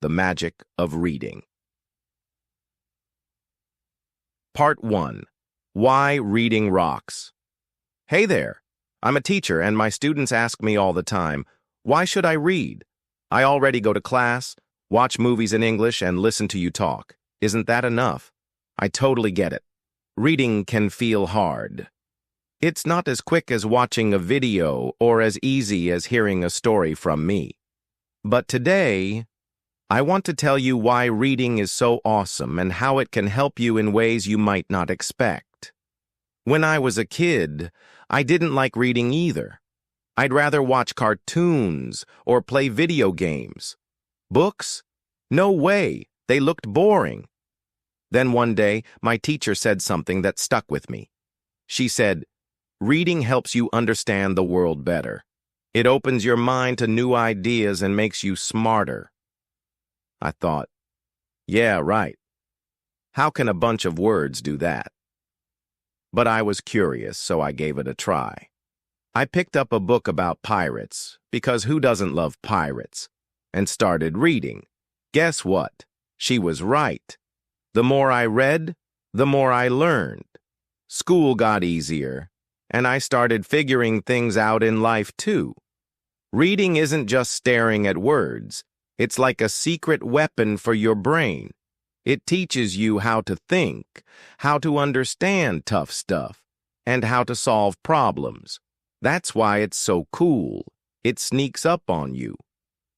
The Magic of Reading. Part 1. Why Reading Rocks. Hey there. I'm a teacher and my students ask me all the time, why should I read? I already go to class, watch movies in English, and listen to you talk. Isn't that enough? I totally get it. Reading can feel hard. It's not as quick as watching a video or as easy as hearing a story from me. But today, I want to tell you why reading is so awesome and how it can help you in ways you might not expect. When I was a kid, I didn't like reading either. I'd rather watch cartoons or play video games. Books? No way, they looked boring. Then one day, my teacher said something that stuck with me. She said, "Reading helps you understand the world better. It opens your mind to new ideas and makes you smarter." I thought, yeah, right. How can a bunch of words do that? But I was curious, so I gave it a try. I picked up a book about pirates, because who doesn't love pirates, and started reading. Guess what? She was right. The more I read, the more I learned. School got easier, and I started figuring things out in life too. Reading isn't just staring at words. It's like a secret weapon for your brain. It teaches you how to think, how to understand tough stuff, and how to solve problems. That's why it's so cool. It sneaks up on you.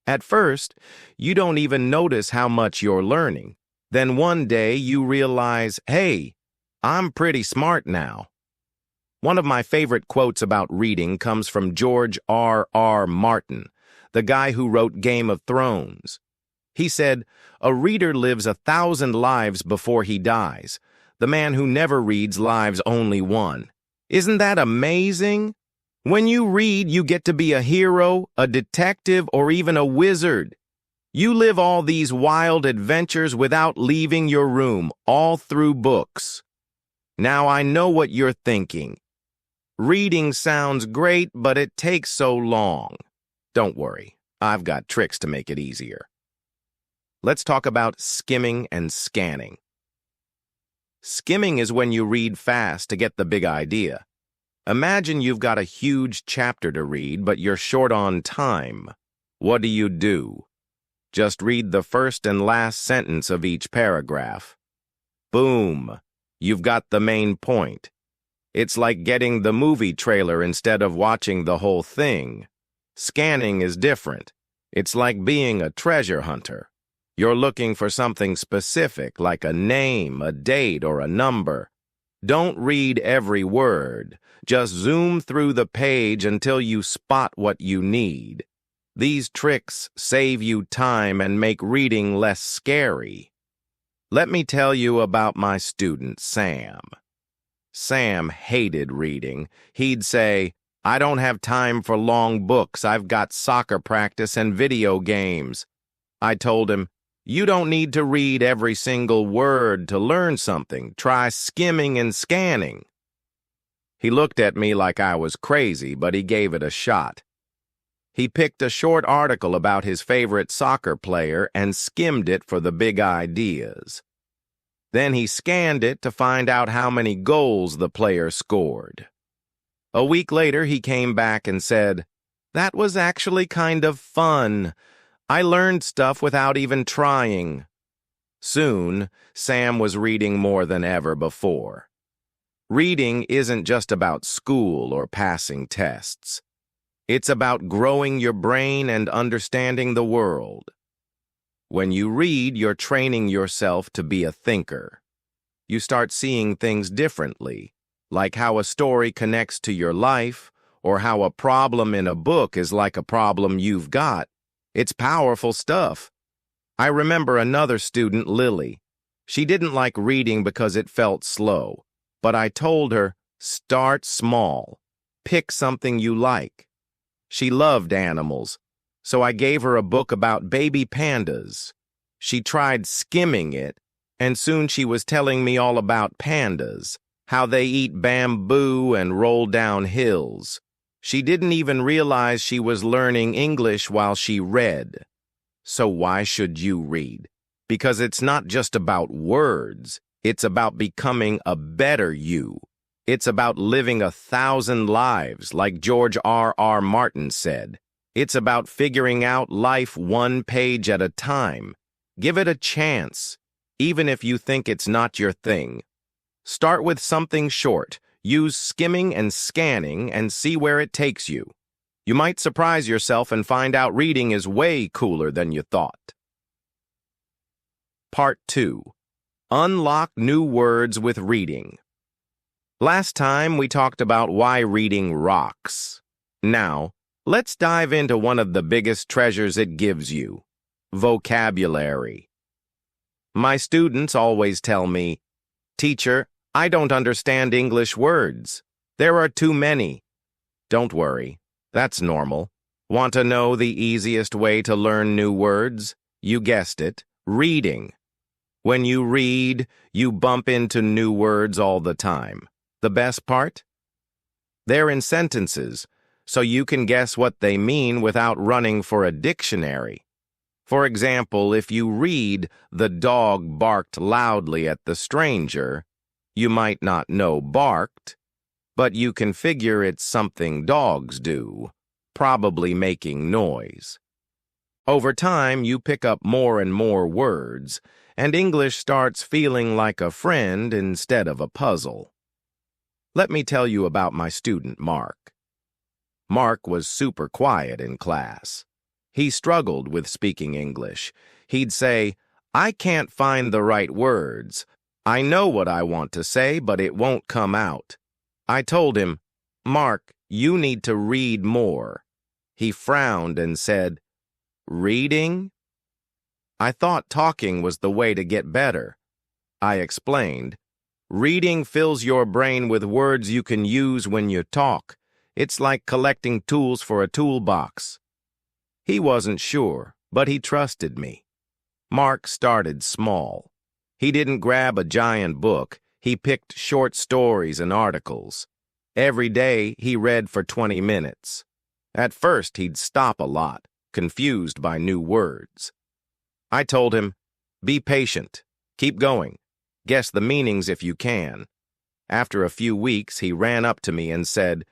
At first, you don't even notice how much you're learning. Then one day you realize, hey, I'm pretty smart now. One of my favorite quotes about reading comes from George R.R. Martin, the guy who wrote Game of Thrones. He said, "A reader lives 1,000 lives before he dies. The man who never reads lives only one." Isn't that amazing? When you read, you get to be a hero, a detective, or even a wizard. You live all these wild adventures without leaving your room, all through books. Now I know what you're thinking. Reading sounds great, but it takes so long. Don't worry, I've got tricks to make it easier. Let's talk about skimming and scanning. Skimming is when you read fast to get the big idea. Imagine you've got a huge chapter to read, but you're short on time. What do? Just read the first and last sentence of each paragraph. Boom! You've got the main point. It's like getting the movie trailer instead of watching the whole thing. Scanning is different. It's like being a treasure hunter. You're looking for something specific, like a name, a date, or a number. Don't read every word. Just zoom through the page until you spot what you need. These tricks save you time and make reading less scary. Let me tell you about my student, Sam. Sam hated reading. He'd say, "I don't have time for long books. I've got soccer practice and video games." I told him, "You don't need to read every single word to learn something. Try skimming and scanning." He looked at me like I was crazy, but he gave it a shot. He picked a short article about his favorite soccer player and skimmed it for the big ideas. Then he scanned it to find out how many goals the player scored. A week later, he came back and said, "That was actually kind of fun. I learned stuff without even trying." Soon, Sam was reading more than ever before. Reading isn't just about school or passing tests. It's about growing your brain and understanding the world. When you read, you're training yourself to be a thinker. You start seeing things differently, like how a story connects to your life, or how a problem in a book is like a problem you've got. It's powerful stuff. I remember another student, Lily. She didn't like reading because it felt slow, but I told her, start small. Pick something you like. She loved animals, so I gave her a book about baby pandas. She tried skimming it, and soon she was telling me all about pandas, how they eat bamboo and roll down hills. She didn't even realize she was learning English while she read. So why should you read? Because it's not just about words. It's about becoming a better you. It's about living 1,000 lives, like George R.R. Martin said. It's about figuring out life one page at a time. Give it a chance, even if you think it's not your thing. Start with something short. Use skimming and scanning and see where it takes you. You might surprise yourself and find out reading is way cooler than you thought. Part 2. Unlock new words with reading. Last time we talked about why reading rocks. Now, let's dive into one of the biggest treasures it gives you: vocabulary. My students always tell me, "Teacher, I don't understand English words. There are too many." Don't worry, that's normal. Want to know the easiest way to learn new words? You guessed it, reading. When you read, you bump into new words all the time. The best part? They're in sentences, so you can guess what they mean without running for a dictionary. For example, if you read, "The dog barked loudly at the stranger," you might not know barked, but you can figure it's something dogs do, probably making noise. Over time, you pick up more and more words, and English starts feeling like a friend instead of a puzzle. Let me tell you about my student, Mark. Mark was super quiet in class. He struggled with speaking English. He'd say, "I can't find the right words. I know what I want to say, but it won't come out." I told him, "Mark, you need to read more." He frowned and said, "Reading?" I thought talking was the way to get better. I explained, "Reading fills your brain with words you can use when you talk. It's like collecting tools for a toolbox." He wasn't sure, but he trusted me. Mark started small. He didn't grab a giant book. He picked short stories and articles. Every day, he read for 20 minutes. At first, he'd stop a lot, confused by new words. I told him, "Be patient. Keep going. Guess the meanings if you can." After a few weeks, he ran up to me and said,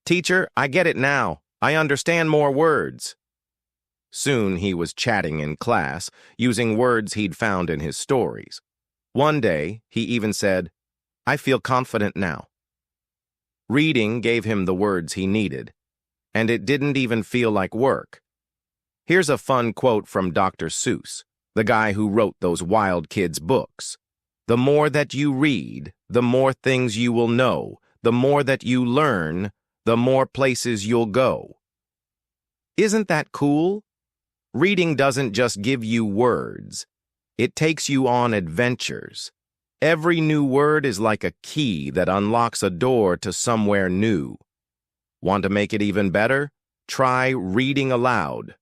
"Teacher, I get it now. I understand more words." Soon he was chatting in class, using words he'd found in his stories. One day, he even said, "I feel confident now." Reading gave him the words he needed, and it didn't even feel like work. Here's a fun quote from Dr. Seuss, the guy who wrote those Wild Kids books. "The more that you read, the more things you will know. The more that you learn, the more places you'll go." Isn't that cool? Reading doesn't just give you words. It takes you on adventures. Every new word is like a key that unlocks a door to somewhere new. Want to make it even better? Try reading aloud.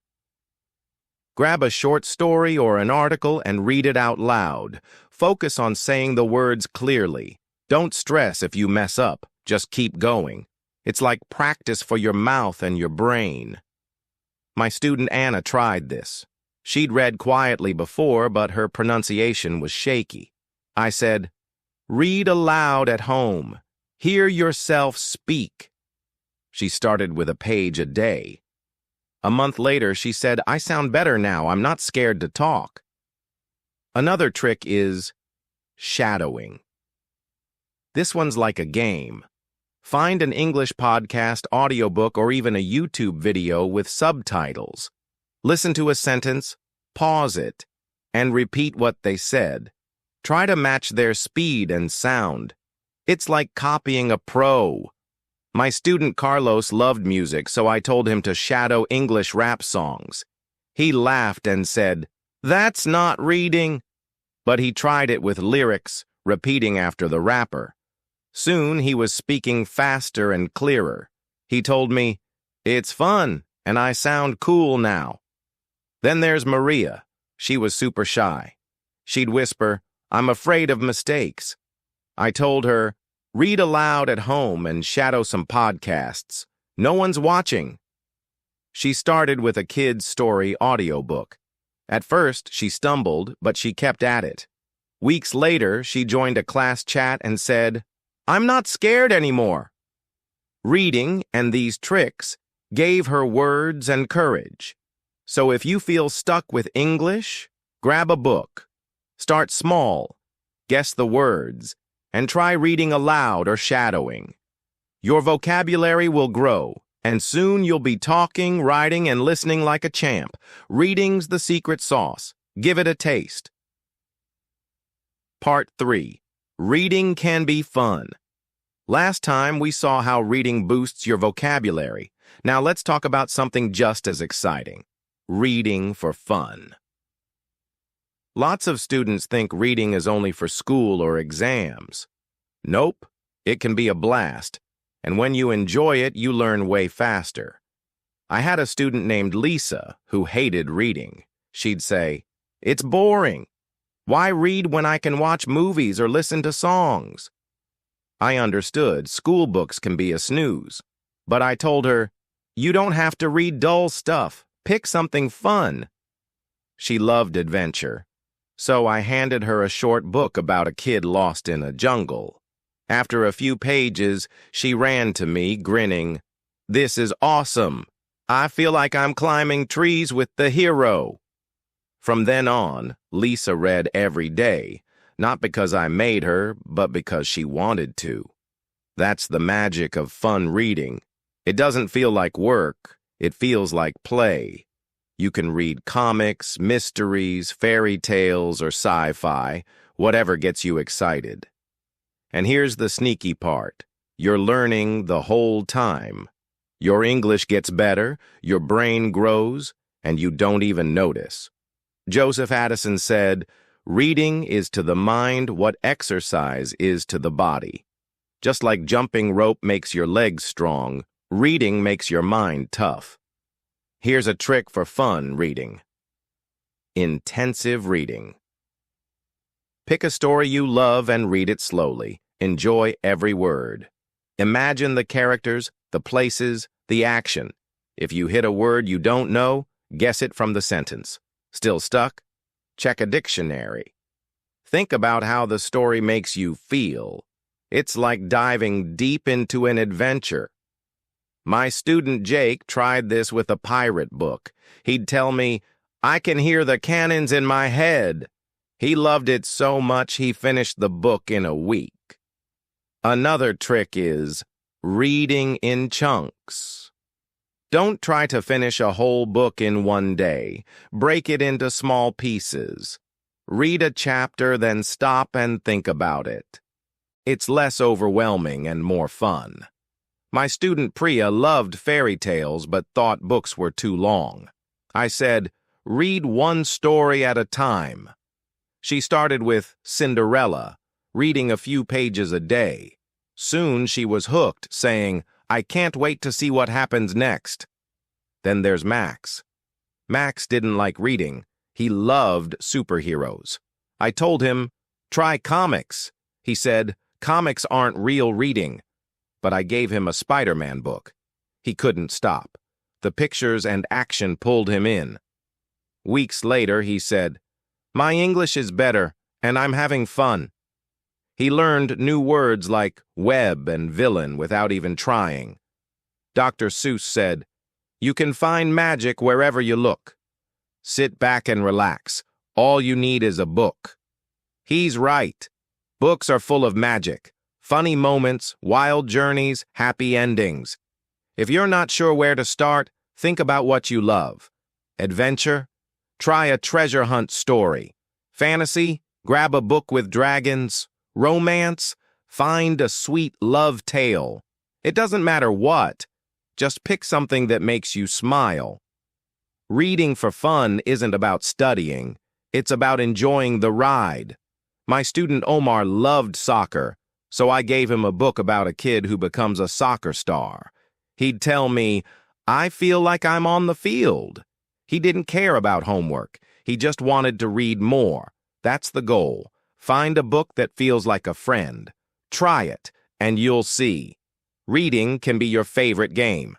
Grab a short story or an article and read it out loud. Focus on saying the words clearly. Don't stress if you mess up. Just keep going. It's like practice for your mouth and your brain. My student Anna tried this. She'd read quietly before, but her pronunciation was shaky. I said, "Read aloud at home. Hear yourself speak." She started with a page a day. A month later, she said, "I sound better now. I'm not scared to talk." Another trick is shadowing. This one's like a game. Find an English podcast, audiobook, or even a YouTube video with subtitles. Listen to a sentence, pause it, and repeat what they said. Try to match their speed and sound. It's like copying a pro. My student Carlos loved music, so I told him to shadow English rap songs. He laughed and said, "That's not reading." But he tried it with lyrics, repeating after the rapper. Soon he was speaking faster and clearer. He told me, "It's fun, and I sound cool now." Then there's Maria. She was super shy. She'd whisper, "I'm afraid of mistakes." I told her, "Read aloud at home and shadow some podcasts. No one's watching." She started with a kid's story audiobook. At first, she stumbled, but she kept at it. Weeks later, she joined a class chat and said, "I'm not scared anymore." Reading and these tricks gave her words and courage. So if you feel stuck with English, grab a book. Start small, guess the words, and try reading aloud or shadowing. Your vocabulary will grow, and soon you'll be talking, writing, and listening like a champ. Reading's the secret sauce. Give it a taste. Part 3. Reading can be fun. Last time we saw how reading boosts your vocabulary. Now let's talk about something just as exciting. Reading for fun. Lots of students think reading is only for school or exams. Nope, it can be a blast. And when you enjoy it, you learn way faster. I had a student named Lisa who hated reading. She'd say, "It's boring. Why read when I can watch movies or listen to songs?" I understood school books can be a snooze, but I told her, "You don't have to read dull stuff. Pick something fun." She loved adventure, so I handed her a short book about a kid lost in a jungle. After a few pages, she ran to me, grinning, "This is awesome. I feel like I'm climbing trees with the hero." From then on, Lisa read every day, not because I made her, but because she wanted to. That's the magic of fun reading. It doesn't feel like work, it feels like play. You can read comics, mysteries, fairy tales, or sci-fi, whatever gets you excited. And here's the sneaky part. You're learning the whole time. Your English gets better, your brain grows, and you don't even notice. Joseph Addison said, "Reading is to the mind what exercise is to the body." Just like jumping rope makes your legs strong, reading makes your mind tough. Here's a trick for fun reading. Intensive reading. Pick a story you love and read it slowly. Enjoy every word. Imagine the characters, the places, the action. If you hit a word you don't know, guess it from the sentence. Still stuck? Check a dictionary. Think about how the story makes you feel. It's like diving deep into an adventure. My student Jake tried this with a pirate book. He'd tell me, "I can hear the cannons in my head." He loved it so much he finished the book in a week. Another trick is reading in chunks. Don't try to finish a whole book in one day. Break it into small pieces. Read a chapter, then stop and think about it. It's less overwhelming and more fun. My student Priya loved fairy tales but thought books were too long. I said, "Read one story at a time." She started with Cinderella, reading a few pages a day. Soon she was hooked, saying, "I can't wait to see what happens next." Then there's Max. Max didn't like reading. He loved superheroes. I told him, "Try comics." He said, "Comics aren't real reading." But I gave him a Spider-Man book. He couldn't stop. The pictures and action pulled him in. Weeks later, he said, "My English is better, and I'm having fun." He learned new words like web and villain without even trying. Dr. Seuss said, "You can find magic wherever you look." Sit back and relax. All you need is a book. He's right. Books are full of magic. Funny moments, wild journeys, happy endings. If you're not sure where to start, think about what you love. Adventure? Try a treasure hunt story. Fantasy? Grab a book with dragons. Romance? Find a sweet love tale. It doesn't matter what. Just pick something that makes you smile. Reading for fun isn't about studying. It's about enjoying the ride. My student Omar loved soccer, so I gave him a book about a kid who becomes a soccer star. He'd tell me, "I feel like I'm on the field." He didn't care about homework. He just wanted to read more. That's the goal. Find a book that feels like a friend. Try it, and you'll see. Reading can be your favorite game.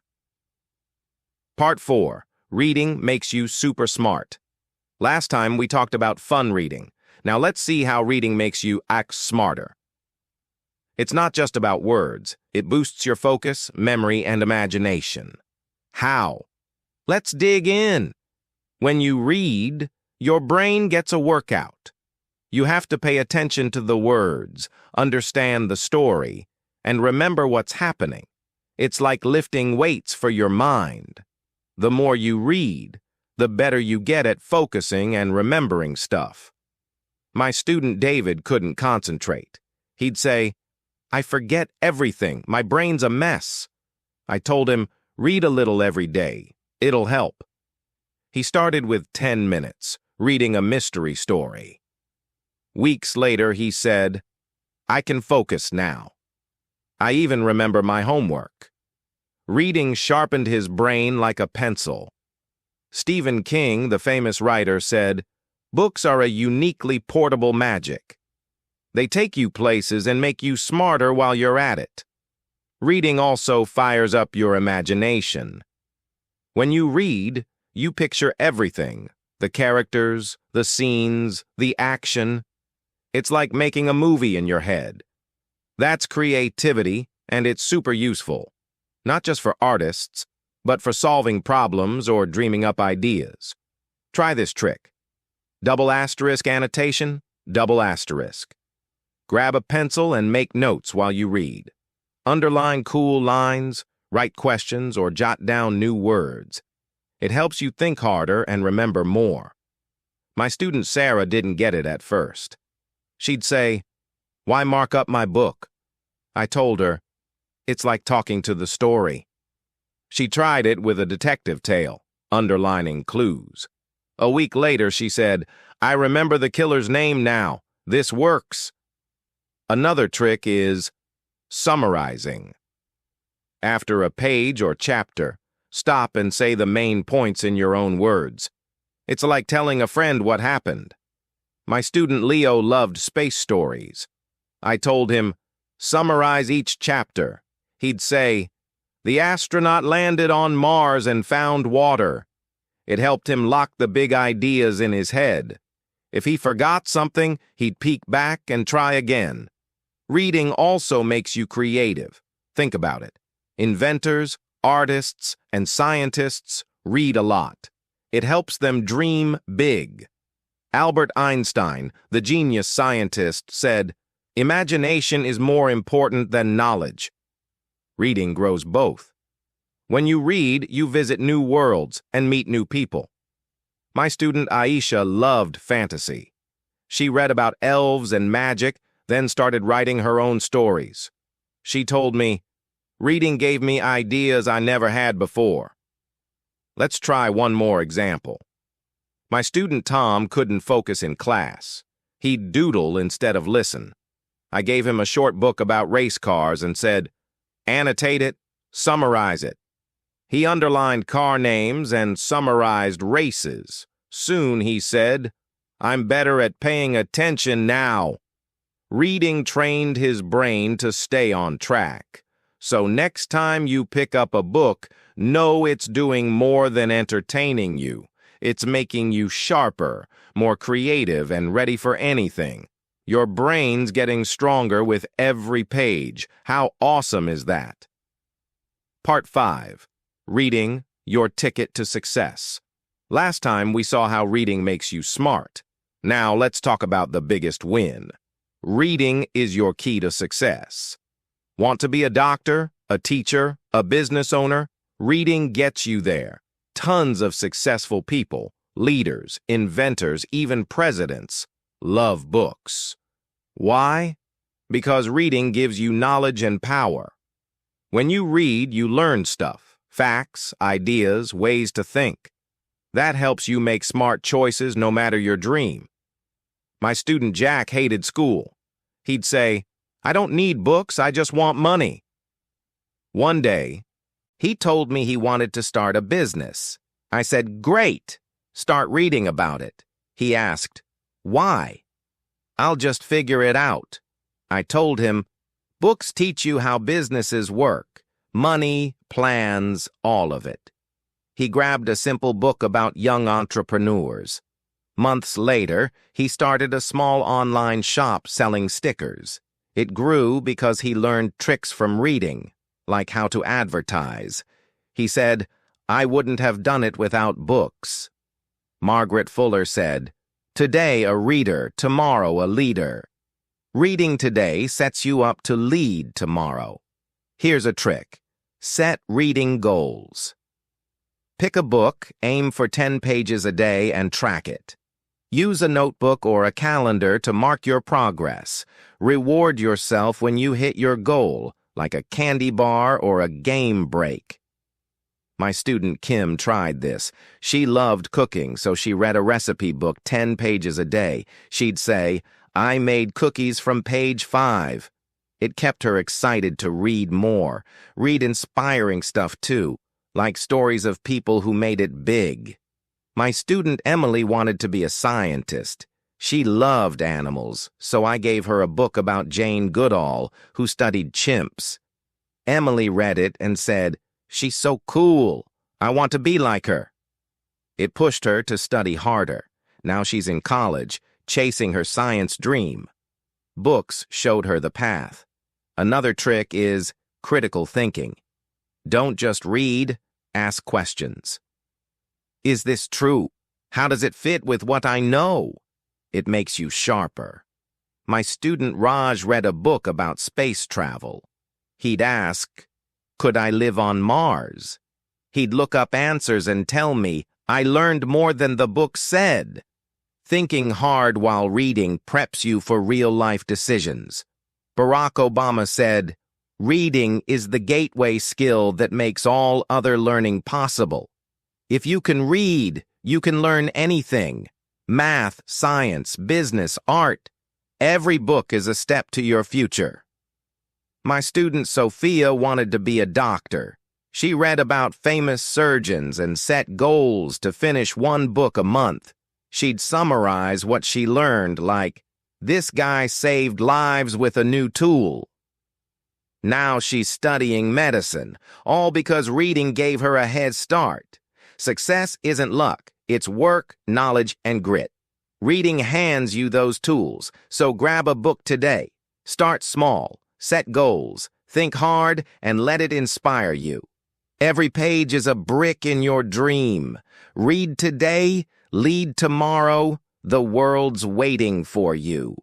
Part 4. Reading makes you super smart. Last time we talked about fun reading. Now let's see how reading makes you act smarter. It's not just about words. It boosts your focus, memory, and imagination. How? Let's dig in. When you read, your brain gets a workout. You have to pay attention to the words, understand the story, and remember what's happening. It's like lifting weights for your mind. The more you read, the better you get at focusing and remembering stuff. My student David couldn't concentrate. He'd say, "I forget everything. My brain's a mess." I told him, "Read a little every day. It'll help." He started with 10 minutes, reading a mystery story. Weeks later, he said, "I can focus now." I even remember my homework. Reading sharpened his brain like a pencil. Stephen King, the famous writer, said, "Books are a uniquely portable magic. They take you places and make you smarter while you're at it." Reading also fires up your imagination. When you read, you picture everything, the characters, the scenes, the action. It's like making a movie in your head. That's creativity, and it's super useful, not just for artists, but for solving problems or dreaming up ideas. Try this trick. Double asterisk annotation, double asterisk. Grab a pencil and make notes while you read. Underline cool lines, write questions, or jot down new words. It helps you think harder and remember more. My student Sarah didn't get it at first. She'd say, "Why mark up my book?" I told her, "It's like talking to the story." She tried it with a detective tale, underlining clues. A week later, she said, "I remember the killer's name now. This works." Another trick is summarizing. After a page or chapter, stop and say the main points in your own words. It's like telling a friend what happened. My student Leo loved space stories. I told him, "Summarize each chapter." He'd say, "The astronaut landed on Mars and found water." It helped him lock the big ideas in his head. If he forgot something, he'd peek back and try again. Reading also makes you creative. Think about it. Inventors, artists, and scientists read a lot. It helps them dream big. Albert Einstein, the genius scientist, said, "Imagination is more important than knowledge." Reading grows both. When you read, you visit new worlds and meet new people. My student Aisha loved fantasy. She read about elves and magic, then started writing her own stories. She told me, "Reading gave me ideas I never had before." Let's try one more example. My student Tom couldn't focus in class. He'd doodle instead of listen. I gave him a short book about race cars and said, "Annotate it, summarize it." He underlined car names and summarized races. Soon he said, "I'm better at paying attention now." Reading trained his brain to stay on track. So next time you pick up a book, know it's doing more than entertaining you. It's making you sharper, more creative, and ready for anything. Your brain's getting stronger with every page. How awesome is that? Part 5. Reading, your ticket to success. Last time we saw how reading makes you smart. Now let's talk about the biggest win. Reading is your key to success. Want to be a doctor, a teacher, a business owner? Reading gets you there. Tons of successful people, leaders, inventors, even presidents, love books. Why? Because reading gives you knowledge and power. When you read, you learn stuff, facts, ideas, ways to think. That helps you make smart choices no matter your dream. My student Jack hated school. He'd say, "I don't need books, I just want money." One day, he told me he wanted to start a business. I said, "Great, start reading about it." He asked, "Why?" "I'll just figure it out." I told him, "Books teach you how businesses work, money, plans, all of it." He grabbed a simple book about young entrepreneurs. Months later, he started a small online shop selling stickers. It grew because he learned tricks from reading, like how to advertise. He said, "I wouldn't have done it without books." Margaret Fuller said, "Today a reader, tomorrow a leader." Reading today sets you up to lead tomorrow. Here's a trick. Set reading goals. Pick a book, aim for 10 pages a day, and track it. Use a notebook or a calendar to mark your progress. Reward yourself when you hit your goal, like a candy bar or a game break. My student Kim tried this. She loved cooking, so she read a recipe book 10 pages a day. She'd say, "I made cookies from page 5. It kept her excited to read more. Read inspiring stuff too, like stories of people who made it big. My student Emily wanted to be a scientist. She loved animals, so I gave her a book about Jane Goodall, who studied chimps. Emily read it and said, "She's so cool. I want to be like her." It pushed her to study harder. Now she's in college, chasing her science dream. Books showed her the path. Another trick is critical thinking. Don't just read, ask questions. Is this true? How does it fit with what I know? It makes you sharper. My student Raj read a book about space travel. He'd ask, "Could I live on Mars?" He'd look up answers and tell me, "I learned more than the book said." Thinking hard while reading preps you for real-life decisions. Barack Obama said, "Reading is the gateway skill that makes all other learning possible." If you can read, you can learn anything. Math, science, business, art. Every book is a step to your future. My student Sophia wanted to be a doctor. She read about famous surgeons and set goals to finish one book a month. She'd summarize what she learned like, "This guy saved lives with a new tool." Now she's studying medicine, all because reading gave her a head start. Success isn't luck, it's work, knowledge, and grit. Reading hands you those tools, so grab a book today. Start small, set goals, think hard, and let it inspire you. Every page is a brick in your dream. Read today, lead tomorrow, the world's waiting for you.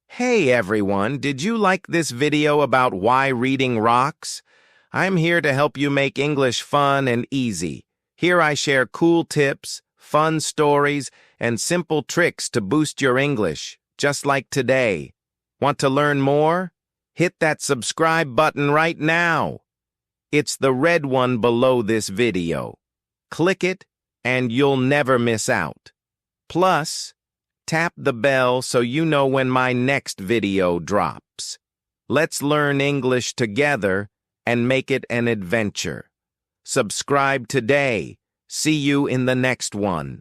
Hey everyone, did you like this video about why reading rocks? I'm here to help you make English fun and easy. Here I share cool tips, fun stories, and simple tricks to boost your English, just like today. Want to learn more? Hit that subscribe button right now. It's the red one below this video. Click it, and you'll never miss out. Plus, tap the bell so you know when my next video drops. Let's learn English together and make it an adventure. Subscribe today. See you in the next one.